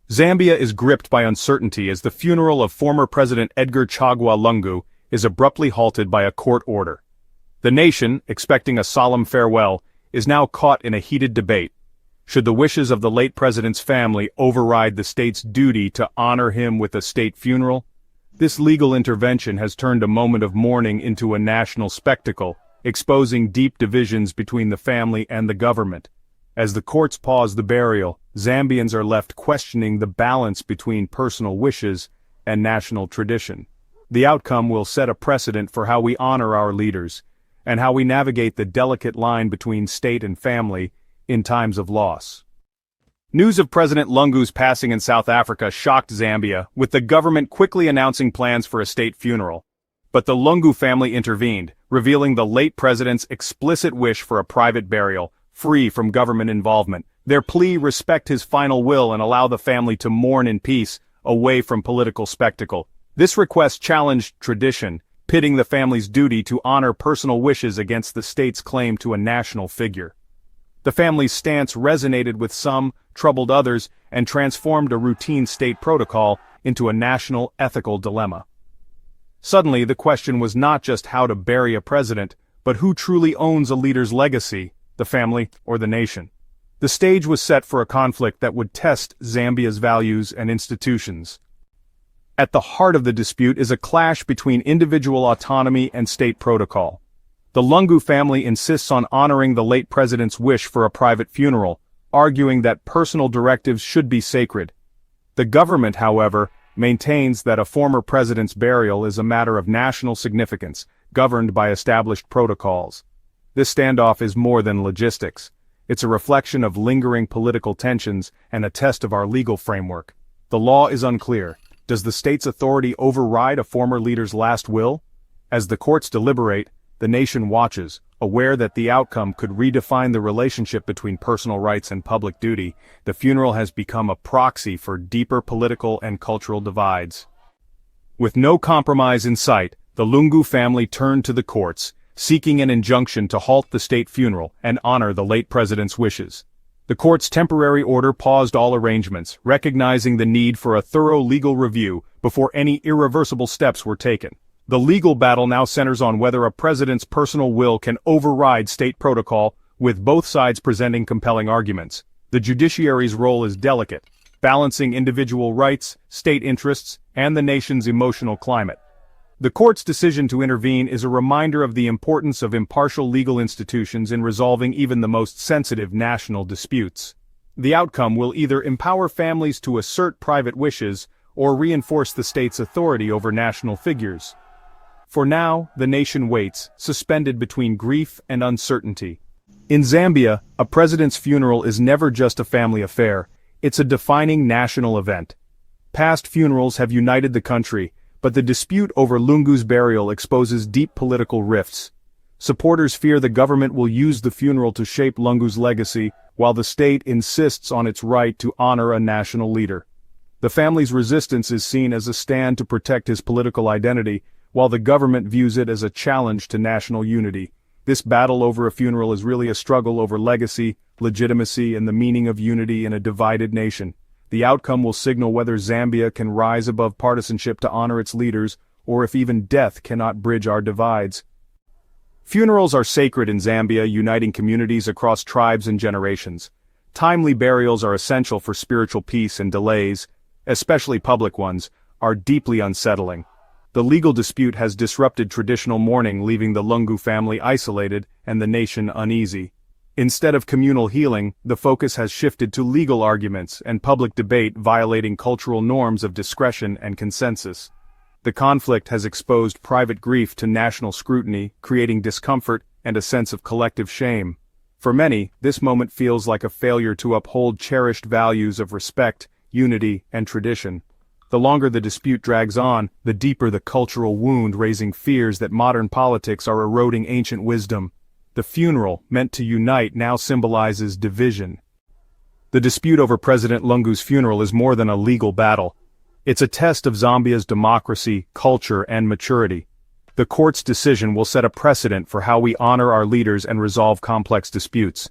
Zambia is gripped by uncertainty as the funeral of former President Edgar Lungu is abruptly halted by a court order. The nation, expecting a solemn farewell, is now caught in a heated debate. Should the wishes of the late president's family override the state's duty to honor him with a state funeral? This legal intervention has turned a moment of mourning into a national spectacle, exposing deep divisions between the family and the government. As the courts pause the burial, Zambians are left questioning the balance between personal wishes and national tradition. The outcome will set a precedent for how we honor our leaders, and how we navigate the delicate line between state and family in times of loss. News of President Lungu's passing in South Africa shocked Zambia, with the government quickly announcing plans for a state funeral. But the Lungu family intervened, revealing the late president's explicit wish for a private burial, free from government involvement. Their plea: respect his final will and allow the family to mourn in peace, away from political spectacle. This request challenged tradition, pitting the family's duty to honor personal wishes against the state's claim to a national figure. The family's stance resonated with some, troubled others, and transformed a routine state protocol into a national ethical dilemma. Suddenly, the question was not just how to bury a president, but who truly owns a leader's legacy, the family or the nation. The stage was set for a conflict that would test Zambia's values and institutions. At the heart of the dispute is a clash between individual autonomy and state protocol. The Lungu family insists on honoring the late president's wish for a private funeral, arguing that personal directives should be sacred. The government, however, maintains that a former president's burial is a matter of national significance, governed by established protocols. This standoff is more than logistics. It's a reflection of lingering political tensions and a test of our legal framework. The law is unclear. Does the state's authority override a former leader's last will? As the courts deliberate, the nation watches, aware that the outcome could redefine the relationship between personal rights and public duty. The funeral has become a proxy for deeper political and cultural divides. With no compromise in sight, the Lungu family turned to the courts, seeking an injunction to halt the state funeral and honor the late president's wishes. The court's temporary order paused all arrangements, recognizing the need for a thorough legal review before any irreversible steps were taken. The legal battle now centers on whether a president's personal will can override state protocol, with both sides presenting compelling arguments. The judiciary's role is delicate, balancing individual rights, state interests, and the nation's emotional climate. The court's decision to intervene is a reminder of the importance of impartial legal institutions in resolving even the most sensitive national disputes. The outcome will either empower families to assert private wishes or reinforce the state's authority over national figures. For now, the nation waits, suspended between grief and uncertainty. In Zambia, a president's funeral is never just a family affair, it's a defining national event. Past funerals have united the country, but the dispute over Lungu's burial exposes deep political rifts. Supporters fear the government will use the funeral to shape Lungu's legacy, while the state insists on its right to honor a national leader. The family's resistance is seen as a stand to protect his political identity, while the government views it as a challenge to national unity. This battle over a funeral is really a struggle over legacy, legitimacy, and the meaning of unity in a divided nation. The outcome will signal whether Zambia can rise above partisanship to honor its leaders, or if even death cannot bridge our divides. Funerals are sacred in Zambia, uniting communities across tribes and generations. Timely burials are essential for spiritual peace, and delays, especially public ones, are deeply unsettling. The legal dispute has disrupted traditional mourning, leaving the Lungu family isolated and the nation uneasy. Instead of communal healing, the focus has shifted to legal arguments and public debate violating cultural norms of discretion and consensus. The conflict has exposed private grief to national scrutiny, creating discomfort and a sense of collective shame. For many, this moment feels like a failure to uphold cherished values of respect, unity, and tradition. The longer the dispute drags on, the deeper the cultural wound, raising fears that modern politics are eroding ancient wisdom. The funeral, meant to unite, now symbolizes division. The dispute over President Lungu's funeral is more than a legal battle. It's a test of Zambia's democracy, culture, and maturity. The court's decision will set a precedent for how we honor our leaders and resolve complex disputes.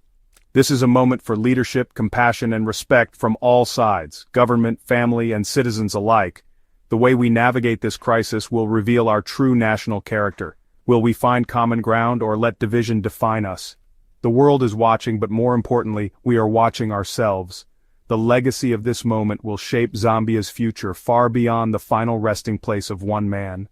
This is a moment for leadership, compassion, and respect from all sides, government, family, and citizens alike. The way we navigate this crisis will reveal our true national character. Will we find common ground or let division define us? The world is watching, but more importantly, we are watching ourselves. The legacy of this moment will shape Zambia's future far beyond the final resting place of one man.